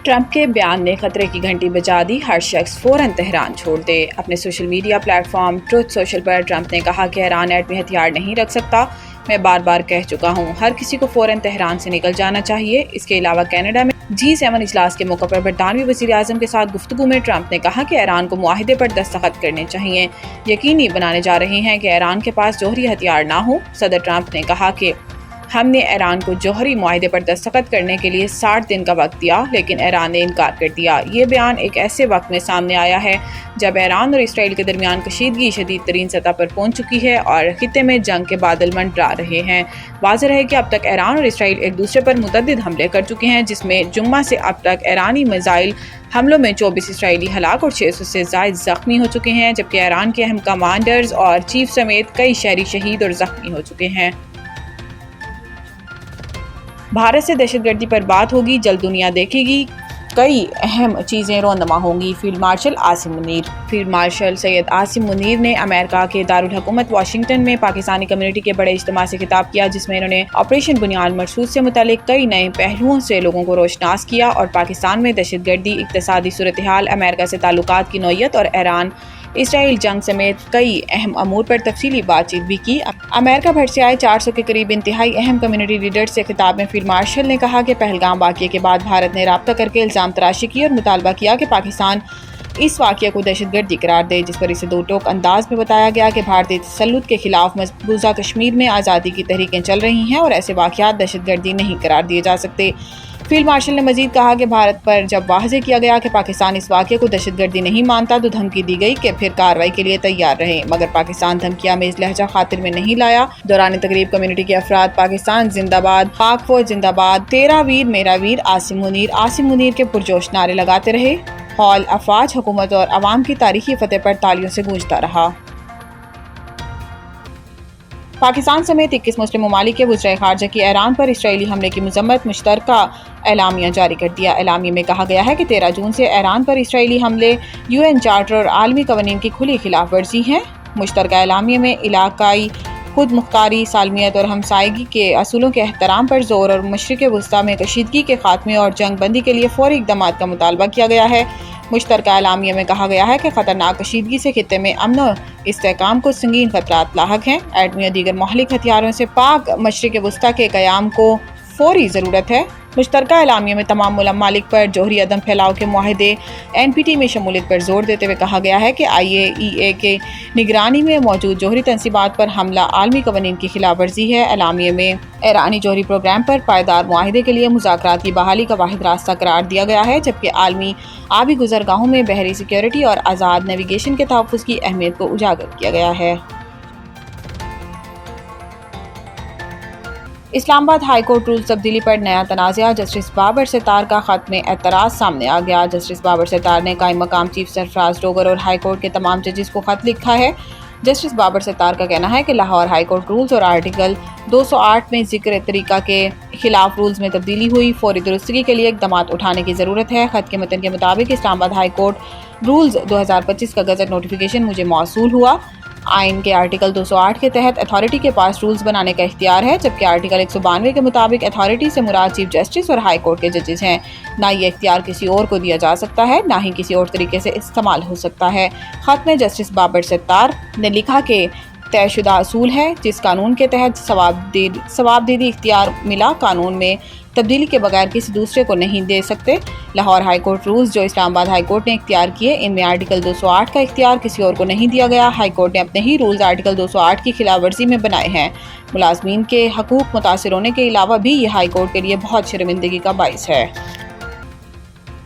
Trump کے بیان نے خطرے کی گھنٹی بجا دی، ہر شخص فوراً تہران چھوڑ دے۔ اپنے social media platform Truth Social پر ٹرمپ نے کہا کہ ایران ایٹمی ہتھیار نہیں رکھ سکتا۔ میں بار بار کہہ چکا ہوں، ہر کسی کو فوراً تہران سے نکل جانا چاہیے۔ اس کے علاوہ کینیڈا میں G7 اجلاس کے موقع پر برطانوی وزیر اعظم کے ساتھ گفتگو میں ٹرمپ نے کہا کہ ایران کو معاہدے پر دستخط کرنے چاہیے، یقینی بنانے جا رہے ہیں کہ ایران کے پاس جوہری ہتھیار نہ ہو۔ صدر ٹرمپ نے کہا کہ ہم نے ایران کو جوہری معاہدے پر دستخط کرنے کے لیے 60 دن کا وقت دیا، لیکن ایران نے انکار کر دیا۔ یہ بیان ایک ایسے وقت میں سامنے آیا ہے جب ایران اور اسرائیل کے درمیان کشیدگی شدید ترین سطح پر پہنچ چکی ہے اور خطے میں جنگ کے بادل منڈرا رہے ہیں۔ واضح ہے کہ اب تک ایران اور اسرائیل ایک دوسرے پر متعدد حملے کر چکے ہیں، جس میں جمعہ سے اب تک ایرانی میزائل حملوں میں 24 اسرائیلی ہلاک اور 600 سے زائد زخمی ہو چکے ہیں، جبکہ ایران کے اہم کمانڈرز اور چیف سمیت کئی شہری شہید اور زخمی ہو چکے ہیں۔ بھارت سے دہشت گردی پر بات ہوگی، جلد دنیا دیکھے گی، کئی اہم چیزیں رونما ہوں گی۔ فیلڈ مارشل سید عاصم منیر نے امریکہ کے دارالحکومت واشنگٹن میں پاکستانی کمیونٹی کے بڑے اجتماع سے خطاب کیا، جس میں انہوں نے آپریشن بنیاد مرصود سے متعلق کئی نئے پہلوؤں سے لوگوں کو روشناس کیا اور پاکستان میں دہشت گردی، اقتصادی صورتحال، امریکہ سے تعلقات کی نوعیت اور ایران اسرائیل جنگ سمیت کئی اہم امور پر تفصیلی بات چیت بھی کی۔ امریکہ بھر سے آئے 400 کے قریب انتہائی اہم کمیونٹی لیڈرز سے خطاب میں فیلڈ مارشل نے کہا کہ پہلگام واقعے کے بعد بھارت نے رابطہ کر کے الزام تراشی کی اور مطالبہ کیا کہ پاکستان اس واقعے کو دہشت گردی قرار دے، جس پر اسے دو ٹوک انداز میں بتایا گیا کہ بھارتی تسلط کے خلاف مقبوضہ کشمیر میں آزادی کی تحریکیں چل رہی ہیں اور ایسے واقعات دہشت گردی نہیں قرار دیے جا سکتے۔ فیلڈ مارشل نے مزید کہا کہ بھارت پر جب واضح کیا گیا کہ پاکستان اس واقعے کو دہشت گردی نہیں مانتا تو دھمکی دی گئی کہ پھر کارروائی کے لیے تیار رہیں، مگر پاکستان دھمکیاں میں اس لہجہ خاطر میں نہیں لایا۔ دوران تقریب کمیونٹی کے افراد پاکستان زندہ باد، پاک فوج زندہ باد، تیرا ویر میرا ویر، عاصم منیر کے پرجوش نعرے لگاتے رہے۔ ہال افواج، حکومت اور عوام کی تاریخی فتح پر تالیوں سے گونجتا رہا۔ پاکستان سمیت 21 مسلم ممالک کے وزرائے خارجہ کی ایران پر اسرائیلی حملے کی مذمت مشترکہ اعلامیہ جاری کر دیا۔ اعلامیہ میں کہا گیا ہے کہ 13 جون سے ایران پر اسرائیلی حملے UN چارٹر اور عالمی قوانین کی کھلی خلاف ورزی ہیں۔ مشترکہ اعلامیہ میں علاقائی خود مختاری، سالمیت اور ہمسائیگی کے اصولوں کے احترام پر زور اور مشرق وسطیٰ میں کشیدگی کے خاتمے اور جنگ بندی کے لیے فوری اقدامات کا مطالبہ کیا گیا ہے۔ مشترکہ اعلامیہ میں کہا گیا ہے کہ خطرناک کشیدگی سے خطے میں امن و استحکام کو سنگین خطرات لاحق ہیں۔ ایٹمی اور دیگر مہلک ہتھیاروں سے پاک مشرق وسطیٰ کے قیام کو فوری ضرورت ہے۔ مشترکہ اعلامیہ میں تمام ممالک پر جوہری عدم پھیلاؤ کے معاہدے NPT میں شمولیت پر زور دیتے ہوئے کہا گیا ہے کہ IAEA کے نگرانی میں موجود جوہری تنصیبات پر حملہ عالمی قوانین کی خلاف ورزی ہے۔ اعلامیہ میں ایرانی جوہری پروگرام پر پائیدار معاہدے کے لیے مذاکرات کی بحالی کا واحد راستہ قرار دیا گیا ہے، جبکہ عالمی آبی گزرگاہوں میں بحری سیکیورٹی اور آزاد نیویگیشن کے تحفظ کی اہمیت کو اجاگر کیا گیا ہے۔ اسلام آباد ہائی کورٹ رولز تبدیلی پر نیا تنازعہ، جسٹس بابر ستار کا خط میں اعتراض سامنے آ گیا۔ جسٹس بابر ستار نے قائم مقام چیف سرفراز ڈوگر اور ہائی کورٹ کے تمام ججز کو خط لکھا ہے۔ جسٹس بابر ستار کا کہنا ہے کہ لاہور ہائی کورٹ رولز اور آرٹیکل 208 میں ذکر طریقہ کے خلاف رولز میں تبدیلی ہوئی، فوری درستگی کے لیے اقدامات اٹھانے کی ضرورت ہے۔ خط کے متن کے مطابق اسلام آباد ہائی کورٹ رولز 2025 کا گزٹ نوٹیفیکیشن مجھے موصول ہوا۔ آئین کے آرٹیکل 208 کے تحت اتھارٹی کے پاس رولز بنانے کا اختیار ہے، جبکہ آرٹیکل 192 کے مطابق اتھارٹی سے مراد چیف جسٹس اور ہائی کورٹ کے ججز ہیں۔ نہ یہ اختیار کسی اور کو دیا جا سکتا ہے، نہ ہی کسی اور طریقے سے استعمال ہو سکتا ہے۔ خط میں جسٹس بابر ستار نے لکھا کہ طے شدہ اصول ہے جس قانون کے تحت ثوابدیدی اختیار ملا، قانون میں تبدیلی کے بغیر کسی دوسرے کو نہیں دے سکتے۔ لاہور ہائی کورٹ رولز جو اسلام آباد ہائی کورٹ نے اختیار کیے، ان میں آرٹیکل 208 کا اختیار کسی اور کو نہیں دیا گیا۔ ہائی کورٹ نے اپنے ہی رولز آرٹیکل 208 کی خلاف ورزی میں بنائے ہیں۔ ملازمین کے حقوق متاثر ہونے کے علاوہ بھی یہ ہائی کورٹ کے لیے بہت شرمندگی کا باعث ہے۔